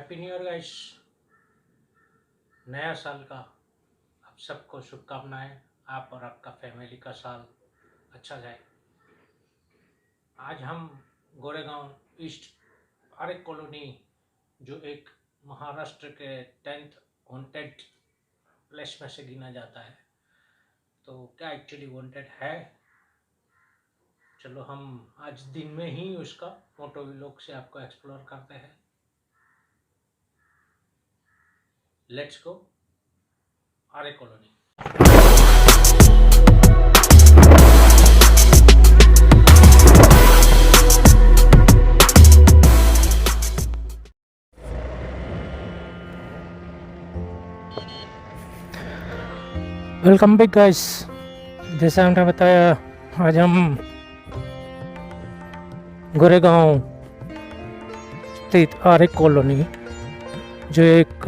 Happy new year guys. नया साल का आप सबको शुभकामनाएं। आप और आपका फैमिली का साल अच्छा जाए। आज हम गोरेगांव ईस्ट आर्य कॉलोनी, जो एक महाराष्ट्र के 10th वांटेड प्लेस में से गिना जाता है, तो क्या एक्चुअली वांटेड है, चलो हम आज दिन में ही उसका फोटो व्लॉग से आपको एक्सप्लोर करते हैं। Let's go Arya colony. Welcome back guys. जैसा हमने बताया, आज हम गोरेगांव स्थित आर्य कॉलोनी, जो एक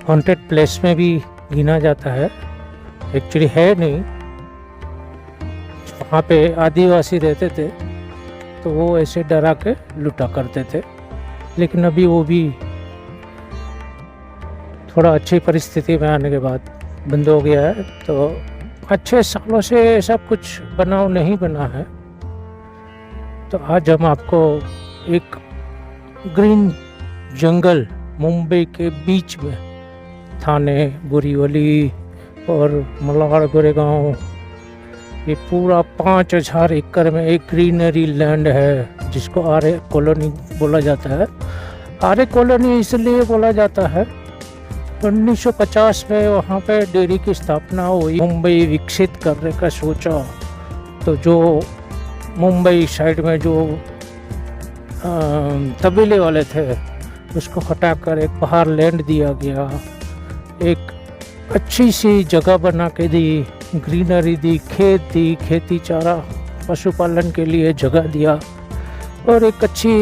हॉन्टेड प्लेस में भी गिना जाता है, एक्चुअली है नहीं, वहाँ पे आदिवासी रहते थे तो वो ऐसे डरा के लूटा करते थे, लेकिन अभी वो भी थोड़ा अच्छी परिस्थिति में आने के बाद बंद हो गया है। तो अच्छे सालों से ऐसा कुछ बनाव नहीं बना है। तो आज हम आपको एक ग्रीन जंगल मुंबई के बीच में, थाने, बोरीवली और मलाड गोरेगांव, ये पूरा 5000 एकड़ में एक ग्रीनरी लैंड है, जिसको आर्य कॉलोनी बोला जाता है। आर्य कॉलोनी इसलिए बोला जाता है, 1950 में वहाँ पे डेयरी की स्थापना हुई। मुंबई विकसित करने का सोचा, तो जो मुंबई साइड में जो तबेले वाले थे, उसको हटाकर एक बाहर लैंड दिया गया, एक अच्छी सी जगह बना के दी, ग्रीनरी दी, खेत दी, खेती चारा पशुपालन के लिए जगह दिया, और एक अच्छी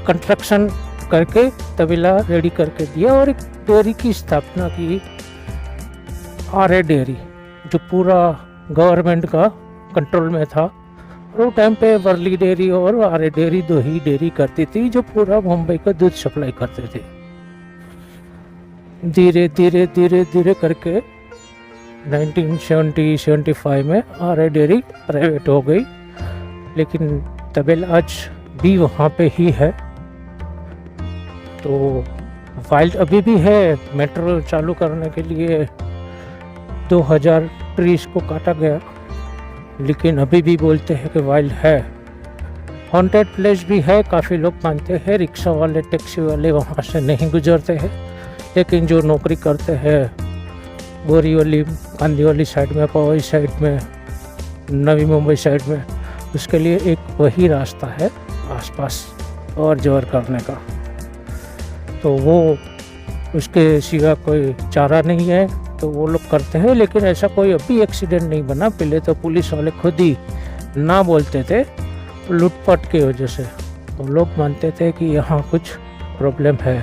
कंस्ट्रक्शन करके तबेला रेडी करके दिया, और एक डेयरी की स्थापना की, आर्य डेयरी, जो पूरा गवर्नमेंट का कंट्रोल में था। और वो टाइम पे वर्ली डेयरी और आर्य डेयरी दो ही डेयरी करती थी, जो पूरा मुंबई का दूध सप्लाई करते थे। धीरे धीरे धीरे धीरे करके 1970-75 में आर्य डेयरी प्राइवेट हो गई, लेकिन तबेला आज भी वहाँ पे ही है। तो वाइल्ड अभी भी है। मेट्रो चालू करने के लिए 2000 ट्रीज को काटा गया, लेकिन अभी भी बोलते हैं कि वाइल्ड है। हॉन्टेड प्लेस भी है, काफ़ी लोग मानते हैं। रिक्शा वाले, टैक्सी वाले वहाँ से नहीं गुजरते हैं, लेकिन जो नौकरी करते हैं बोरीवली, कांदीवली साइड में, पवई साइड में, नवी मुंबई साइड में, उसके लिए एक वही रास्ता है आसपास और जवर करने का। तो वो उसके सिवा कोई चारा नहीं है, तो वो लोग करते हैं। लेकिन ऐसा कोई अभी एक्सीडेंट नहीं बना। पहले तो पुलिस वाले खुद ही ना बोलते थे, लूटपाट की वजह से। तो लोग मानते थे कि यहाँ कुछ प्रॉब्लम है।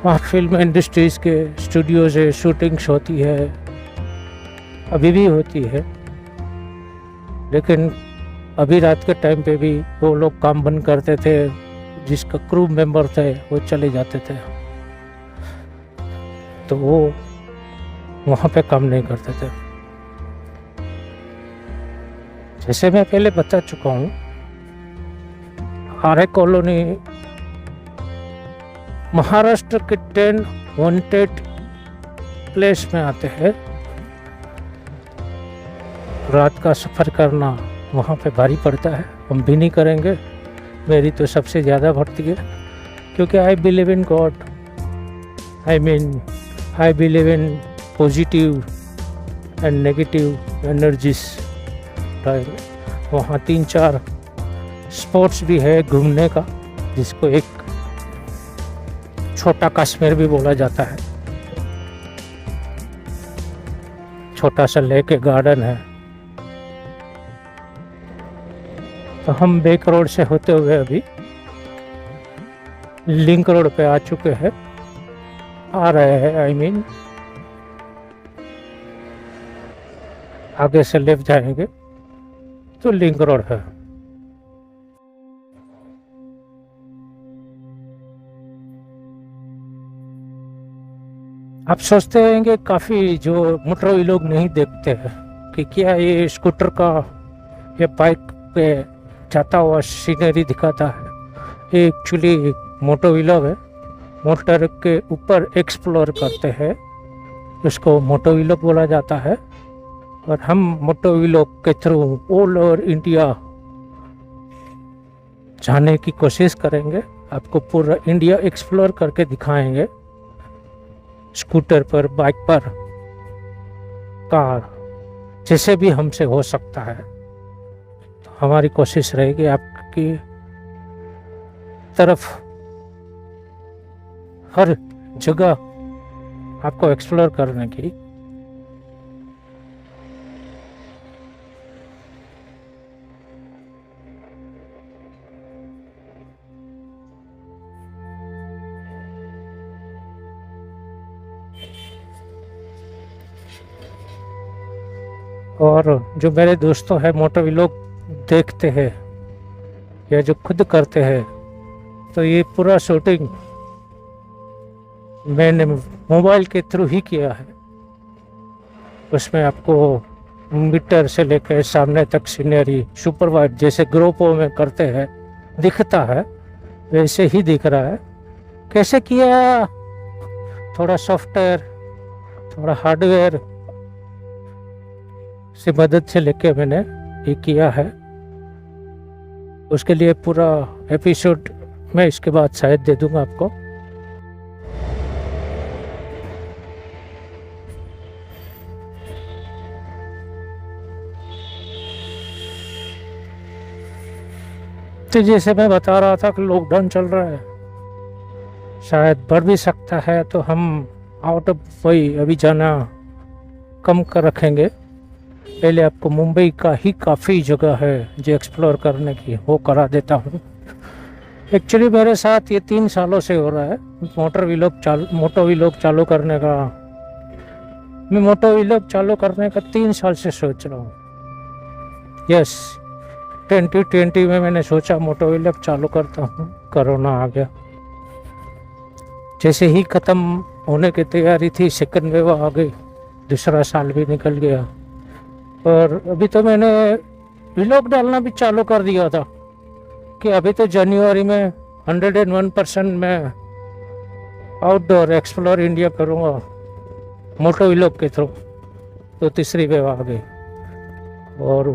वहाँ फिल्म इंडस्ट्रीज़ के स्टूडियो से शूटिंग्स होती है, अभी भी होती है, लेकिन अभी रात के टाइम पे भी वो लोग काम बंद करते थे। जिसका क्रू मेंबर थे वो चले जाते थे, तो वो वहाँ पे काम नहीं करते थे। जैसे मैं पहले बता चुका हूँ, आर्य कॉलोनी महाराष्ट्र के 10 वांटेड प्लेस में आते हैं। रात का सफ़र करना वहाँ पे भारी पड़ता है, हम भी नहीं करेंगे। मेरी तो सबसे ज़्यादा बढ़ती है, क्योंकि I believe in God, I believe in positive and negative energies. वहाँ 3-4 स्पॉट्स भी है घूमने का, जिसको एक छोटा कश्मीर भी बोला जाता है। छोटा सा लेक गार्डन है। तो हम बेक रोड से होते हुए अभी लिंक रोड पे आ चुके हैं, आ रहे हैं। आगे से लेफ्ट जाएंगे तो लिंक रोड है। आप सोचते होंगे काफ़ी जो मोटरवी लोग नहीं देखते हैं कि क्या ये स्कूटर का या बाइक पे जाता हुआ सीनरी दिखाता है। ये एक्चुअली मोटोवी लोग है, मोटर के ऊपर एक्सप्लोर करते हैं, उसको मोटोवी लोग बोला जाता है। और हम मोटोवी लोग के थ्रू ऑल ओवर इंडिया जाने की कोशिश करेंगे, आपको पूरा इंडिया एक्सप्लोर करके दिखाएंगे, स्कूटर पर, बाइक पर, कार, जैसे भी हमसे हो सकता है। तो हमारी कोशिश रहेगी आपकी तरफ हर जगह आपको एक्सप्लोर करने की। और जो मेरे दोस्तों हैं मोटोवी लोग देखते हैं या जो खुद करते हैं, तो ये पूरा शूटिंग मैंने मोबाइल के थ्रू ही किया है। उसमें आपको मीटर से लेकर सामने तक सीनरी सुपर वाइड जैसे ग्रोपो में करते हैं दिखता है, वैसे ही दिख रहा है। कैसे किया, थोड़ा सॉफ्टवेयर, थोड़ा हार्डवेयर से मदद से लेके मैंने ये किया है। उसके लिए पूरा एपिसोड मैं इसके बाद शायद दे दूंगा आपको। तो जैसे मैं बता रहा था कि लॉकडाउन चल रहा है, शायद बढ़ भी सकता है, तो हम आउट ऑफ वही अभी जाना कम कर रखेंगे। पहले आपको मुंबई का ही काफ़ी जगह है जो एक्सप्लोर करने की, वो करा देता हूँ। एक्चुअली मेरे साथ ये 3 सालों से हो रहा है मोटो व्लॉग चालू करने का। मैं मोटो व्लॉग चालू करने का 3 साल से सोच रहा हूँ। यस, 2020 में मैंने सोचा मोटो व्लॉग चालू करता हूँ, कोरोना आ गया। जैसे ही ख़त्म होने की तैयारी थी, सेकंड वेव आ गई, दूसरा साल भी निकल गया। और अभी तो मैंने व्लॉग डालना भी चालू कर दिया था कि अभी तो जनवरी में 101% मैं आउटडोर एक्सप्लोर इंडिया करूँगा मोटो व्लॉग के थ्रू। तो तीसरी वेव आ गई और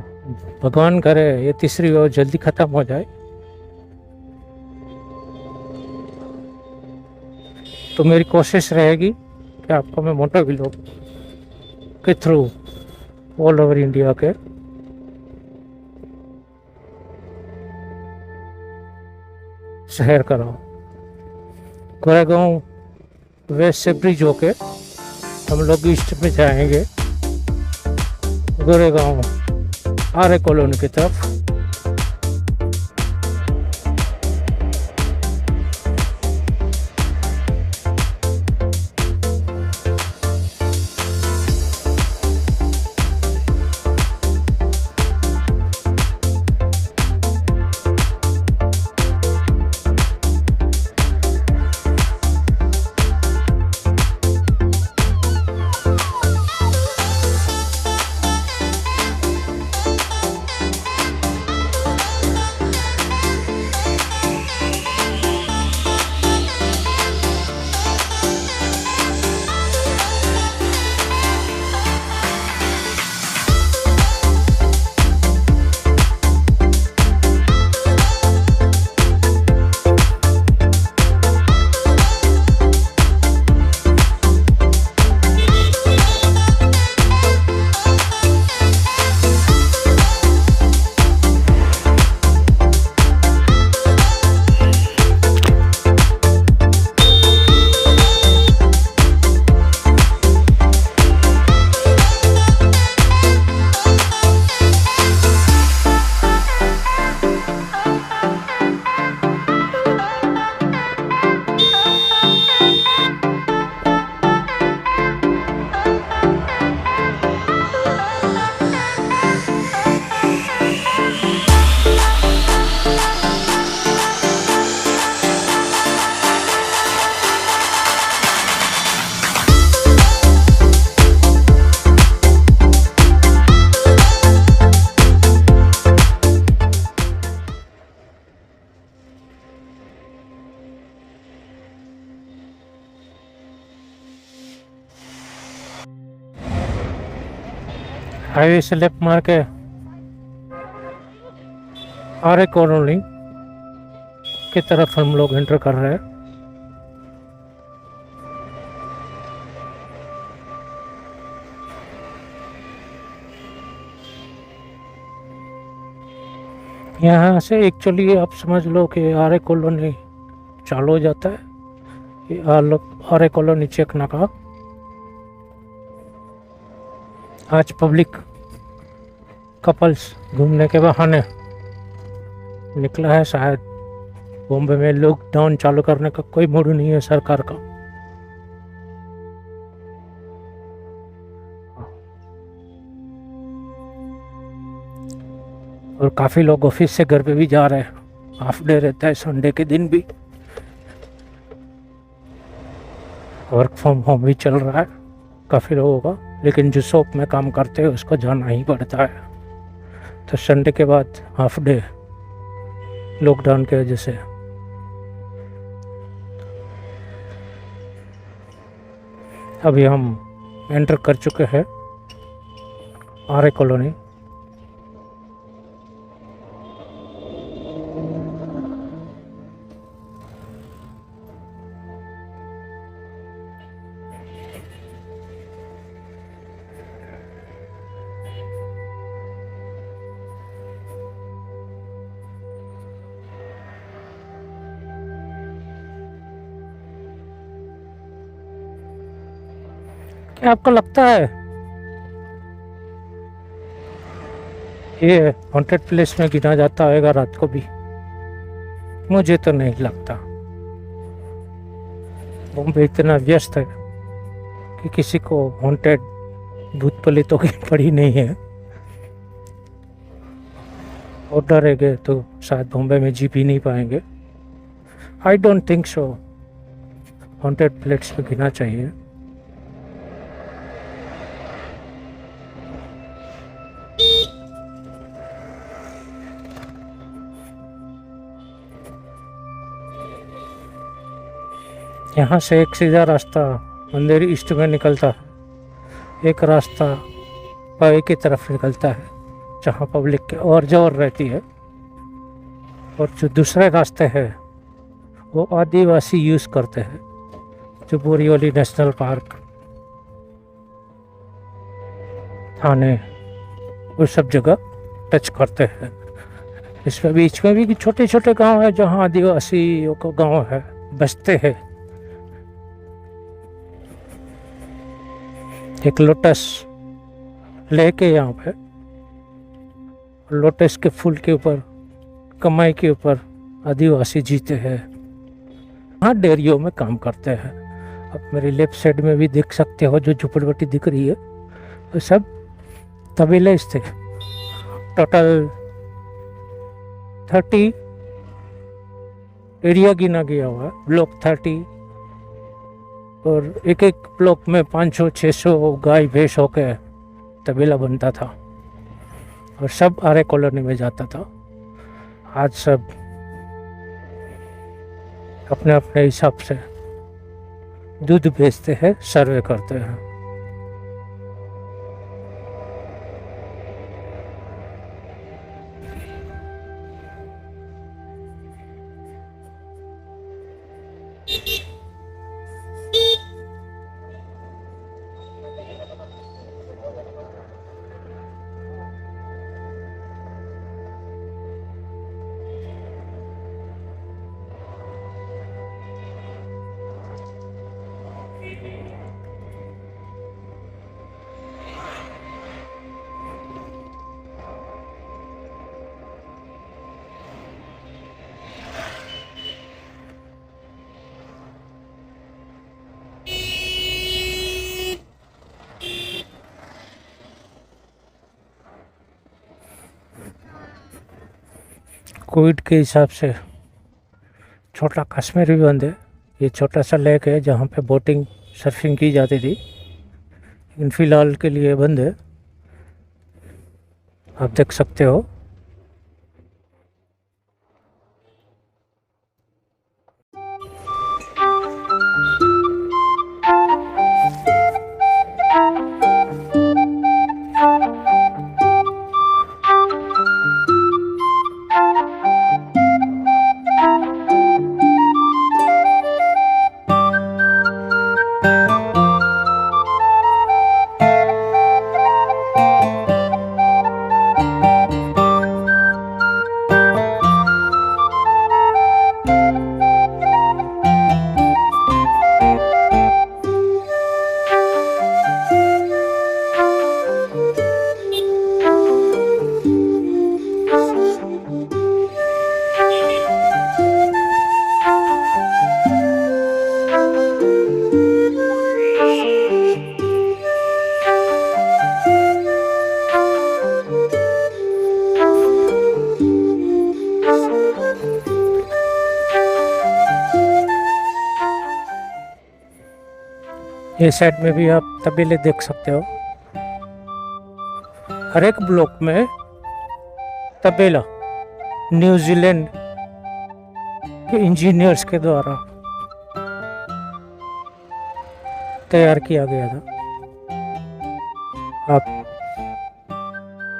भगवान करे ये तीसरी वेव जल्दी ख़त्म हो जाए। तो मेरी कोशिश रहेगी कि आपको मैं मोटो व्लॉग के थ्रू ऑल ओवर इंडिया के शहर कराऊँ। गोरेगांव वेस्ट से ब्रिज होके हम लोग ईस्ट में जाएंगे, गोरेगांव आर्य कॉलोनी की तरफ। हाईवे से लेफ्ट मार के आरे कॉलोनी की तरफ हम लोग एंटर कर रहे हैं। यहाँ से एक्चुअली आप समझ लो कि आरे कॉलोनी चालू हो जाता है। ये आरे कॉलोनी चेक नाका आज पब्लिक कपल्स घूमने के बहाने निकला है। शायद बॉम्बे में लॉकडाउन चालू करने का कोई मूड नहीं है सरकार का। और काफ़ी लोग ऑफिस से घर पे भी जा रहे हैं, हाफ डे रहता है संडे के दिन भी। वर्क फ्रॉम होम भी चल रहा है काफ़ी लोगों का, लेकिन जो शॉप में काम करते हैं उसको जाना ही पड़ता है। तो संडे के बाद हाफ डे लॉकडाउन की वजह से। अभी हम एंटर कर चुके हैं आरे कॉलोनी। क्या आपको लगता है ये हॉन्टेड प्लेस में गिना जाता होगा रात को भी? मुझे तो नहीं लगता। बॉम्बे इतना व्यस्त है कि किसी को हॉन्टेड भूत प्रेतों की पड़ी नहीं है। और डरेंगे तो शायद बॉम्बे में जी भी नहीं पाएंगे। I don't think so haunted place में गिना चाहिए। यहाँ से एक सीधा रास्ता अंधेरी ईस्ट में निकलता है, एक रास्ता पावे की तरफ निकलता है जहाँ पब्लिक की और जोर रहती है, और जो दूसरे रास्ते हैं वो आदिवासी यूज़ करते हैं, जो बोरीवली नेशनल पार्क, थाने, वो सब जगह टच करते हैं। इसमें बीच में भी छोटे छोटे गांव है जहाँ आदिवासियों का गांव है, बसते हैं। एक लोटस लेके यहाँ पे, लोटस के फूल के ऊपर, कमाई के ऊपर आदिवासी जीते हैं। हाँ, डेयरियों में काम करते हैं। अब मेरे लेफ्ट साइड में भी देख सकते हो जो झुपड़पट्टी दिख रही है, वो सब तबेले थे। टोटल 30 एरिया गिना गया हुआ है, ब्लॉक 30, और एक एक ब्लॉक में 500-600 गाय भैंस होके तबेला बनता था, और सब आरे कॉलोनी में जाता था। आज सब अपने अपने हिसाब से दूध बेचते हैं, सर्वे करते हैं। कोविड के हिसाब से छोटा कश्मीर भी बंद है। ये छोटा सा लेक है जहाँ पे बोटिंग सर्फिंग की जाती थी, लेकिन फ़िलहाल के लिए बंद है। आप देख सकते हो। ये साइड में भी आप तबेले देख सकते हो। हर एक ब्लॉक में तबेला न्यूजीलैंड के इंजीनियर्स के द्वारा तैयार किया गया था। आप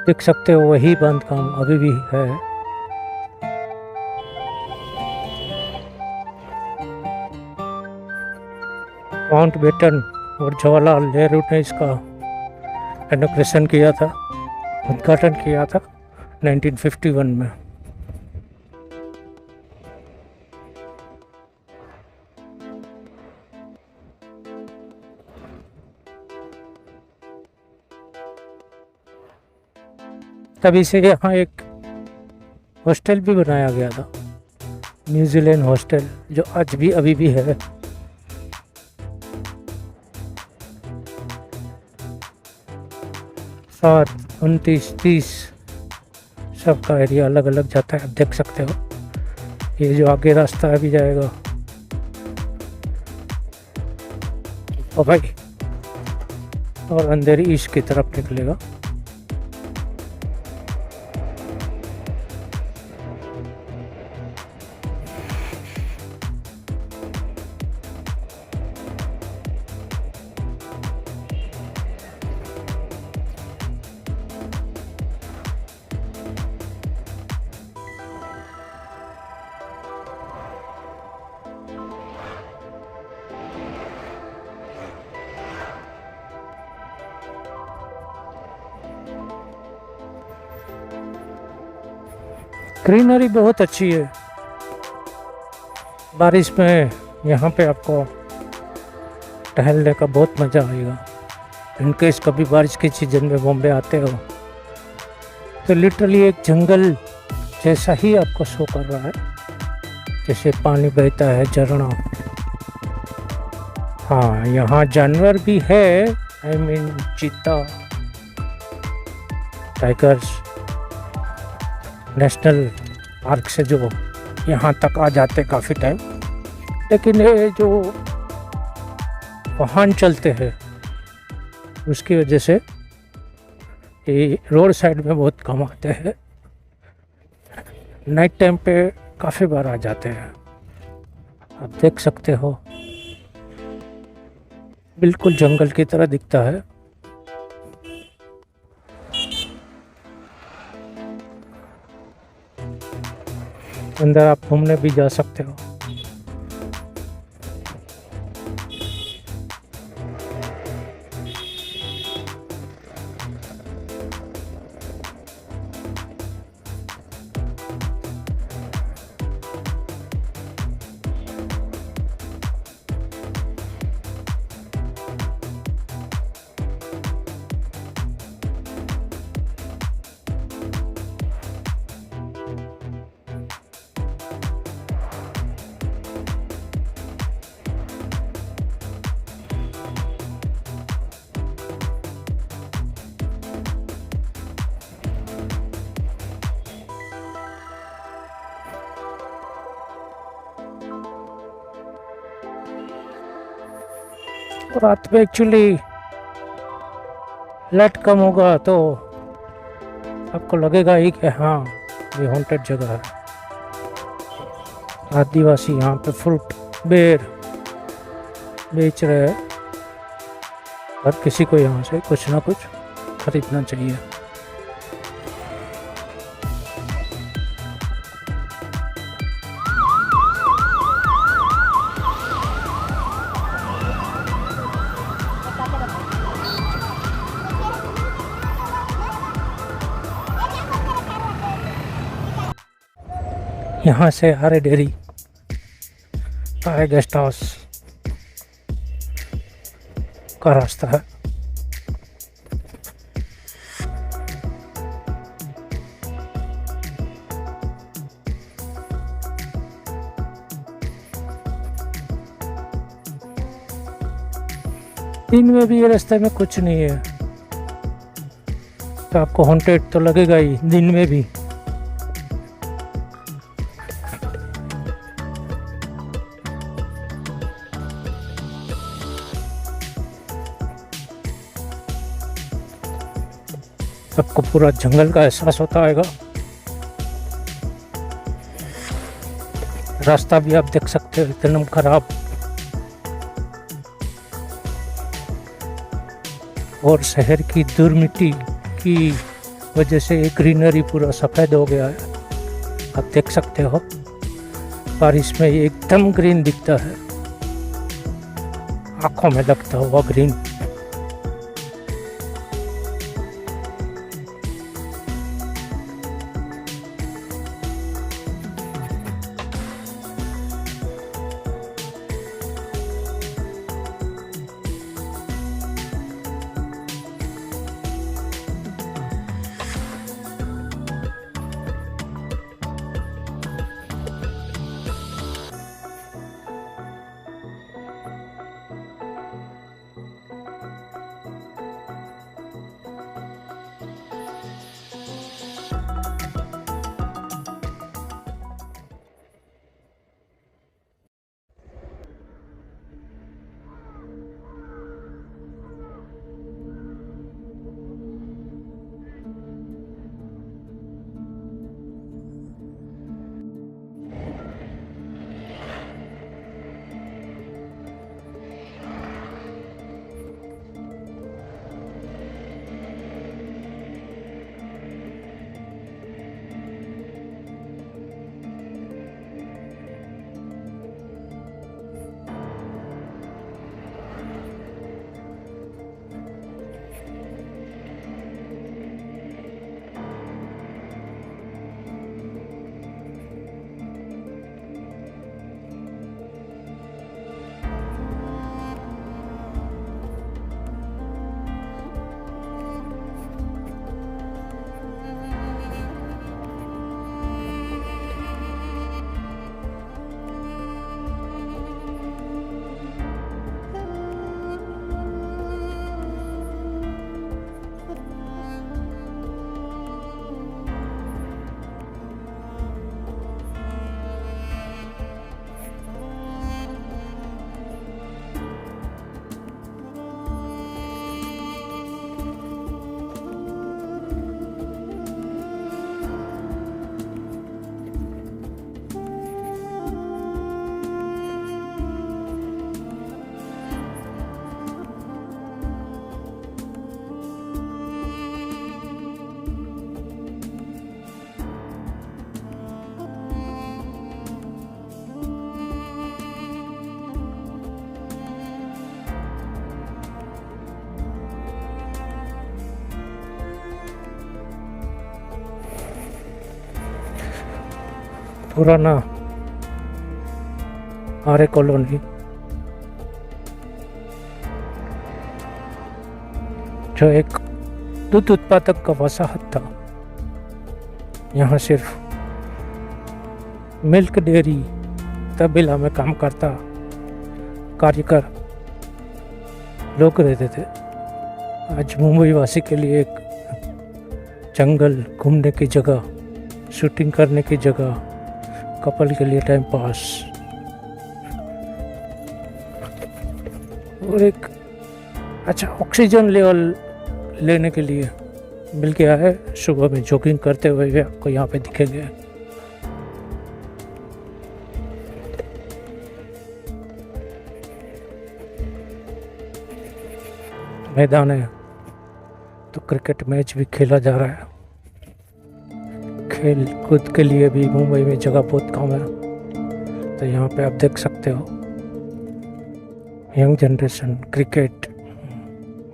देख सकते हो वही बांधकाम अभी भी है। माउंटबेटन और जवाहरलाल नेहरू ने इसका इनॉग्रेशन किया था, उद्घाटन किया था 1951 में। तभी से यहाँ एक हॉस्टल भी बनाया गया था, न्यूजीलैंड हॉस्टल, जो आज भी अभी भी है। सात 29 30 सबका एरिया अलग अलग जाता है, आप देख सकते हो। ये जो आगे रास्ता अभी जाएगा ओ भाई, और अंधेरी ईस्ट की तरफ निकलेगा। ग्रीनरी बहुत अच्छी है। बारिश में यहाँ पे आपको टहलने का बहुत मज़ा आएगा। इनकेस कभी बारिश के सीजन में बॉम्बे आते हो तो लिटरली एक जंगल जैसा ही आपको शो कर रहा है, जैसे पानी बहता है, झरना। हाँ, यहाँ जानवर भी है, आई मीन चीता, टाइगर्स। नेशनल पार्क से जो यहाँ तक आ जाते काफ़ी टाइम, लेकिन ये जो वाहन चलते हैं उसकी वजह से ये रोड साइड में बहुत कम आते हैं। नाइट टाइम पे काफ़ी बार आ जाते हैं। आप देख सकते हो बिल्कुल जंगल की तरह दिखता है। अंदर आप घूमने भी जा सकते हो। रात में एक्चुअली लाइट कम होगा तो आपको लगेगा ही कि हाँ ये हॉन्टेड जगह है। आदिवासी यहाँ पे फ्रूट बेर बेच रहे हैं, हर किसी को यहाँ से कुछ ना कुछ खरीदना चाहिए। यहाँ से हरे डेयरी गेस्ट हाउस का रास्ता है। दिन में भी ये रास्ते में कुछ नहीं है तो आपको हॉन्टेड तो लगेगा ही दिन में भी। आपको पूरा जंगल का एहसास होता आएगा। रास्ता भी आप देख सकते हो एकदम खराब, और शहर की धूल मिट्टी की वजह से ये ग्रीनरी पूरा सफ़ेद हो गया है। आप देख सकते हो बारिश में ये एकदम ग्रीन दिखता है, आंखों में लगता हुआ ग्रीन। पुराना आर्य कॉलोनी जो एक दूध उत्पादक का वसाहत था। यहाँ सिर्फ मिल्क डेयरी तबेला में काम करता कार्यकर लोग रहते थे। आज मुंबई वासी के लिए एक जंगल, घूमने की जगह, शूटिंग करने की जगह, कपल के लिए टाइम पास और एक अच्छा ऑक्सीजन लेवल लेने के लिए मिल गया है। सुबह में जॉगिंग करते हुए भी आपको यहाँ पे दिखेंगे। मैदान है तो क्रिकेट मैच भी खेला जा रहा है। खेल कूद के लिए भी मुंबई में जगह बहुत कम है, तो यहाँ पे आप देख सकते हो यंग जनरेशन क्रिकेट,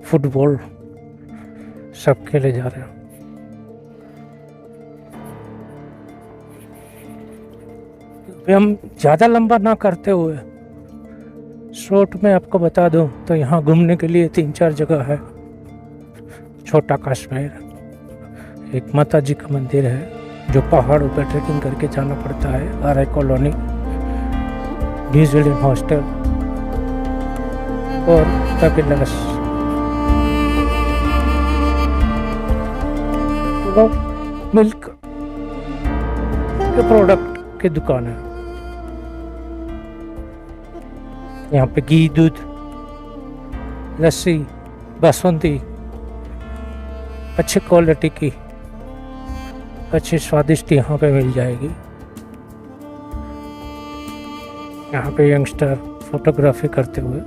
फुटबॉल सब खेले जा रहे हैं। अभी हम ज़्यादा लंबा ना करते हुए शॉर्ट में आपको बता दूं तो यहाँ घूमने के लिए 3-4 जगह है। छोटा कश्मीर, एक माता जी का मंदिर है जो पहाड़ों पर ट्रेकिंग करके जाना पड़ता है, आर्य कॉलोनी, न्यूजीलैंड हॉस्टल और कपिलास और मिल्क के प्रोडक्ट की दुकान है। यहाँ पे घी, दूध, लस्सी, बासमती, अच्छी क्वालिटी की अच्छी स्वादिष्ट यहाँ पे मिल जाएगी। यहाँ पे यंगस्टर फोटोग्राफी करते हुए।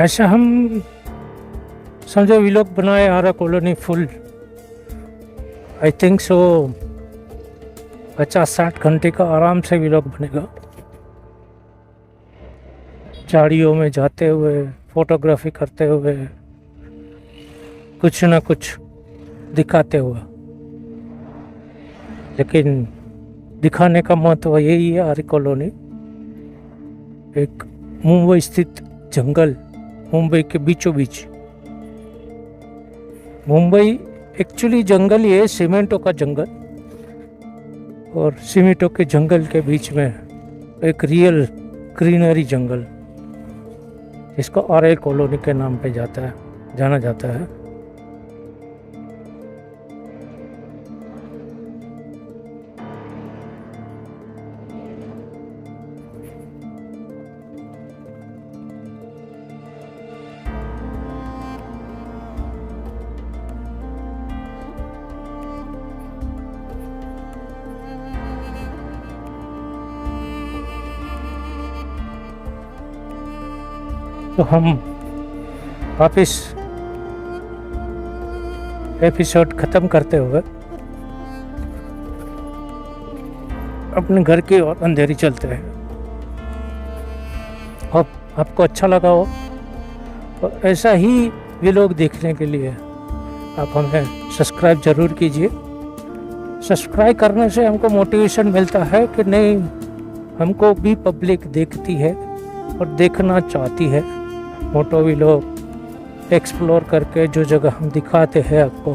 ऐसा हम समझो व्लॉग बनाए Aarey colony full, I think so 50-60 घंटे का आराम से व्लॉग बनेगा। झाड़ियों में जाते हुए, फोटोग्राफी करते हुए, कुछ ना कुछ दिखाते हुए। लेकिन दिखाने का महत्व यही है, आरा कॉलोनी एक मुंबई स्थित जंगल, मुंबई के बीचों बीच। मुंबई एक्चुअली जंगल ही है, सीमेंटों का जंगल, और सीमेंटों के जंगल के बीच में एक रियल ग्रीनरी जंगल, जिसको आरा कॉलोनी के नाम पे जाना जाता है। तो हम वापिस एपिसोड ख़त्म करते हुए अपने घर की ओर अंधेरी चलते हैं। अब आपको अच्छा लगा हो तो ऐसा ही व्लॉग देखने के लिए आप हमें सब्सक्राइब ज़रूर कीजिए। सब्सक्राइब करने से हमको मोटिवेशन मिलता है कि नहीं, हमको भी पब्लिक देखती है और देखना चाहती है। मोटो व्लॉग एक्सप्लोर करके जो जगह हम दिखाते हैं आपको,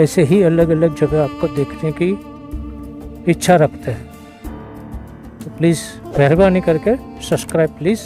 ऐसे ही अलग अलग जगह आपको देखने की इच्छा रखते हैं। तो प्लीज़ मेहरबानी करके सब्सक्राइब प्लीज़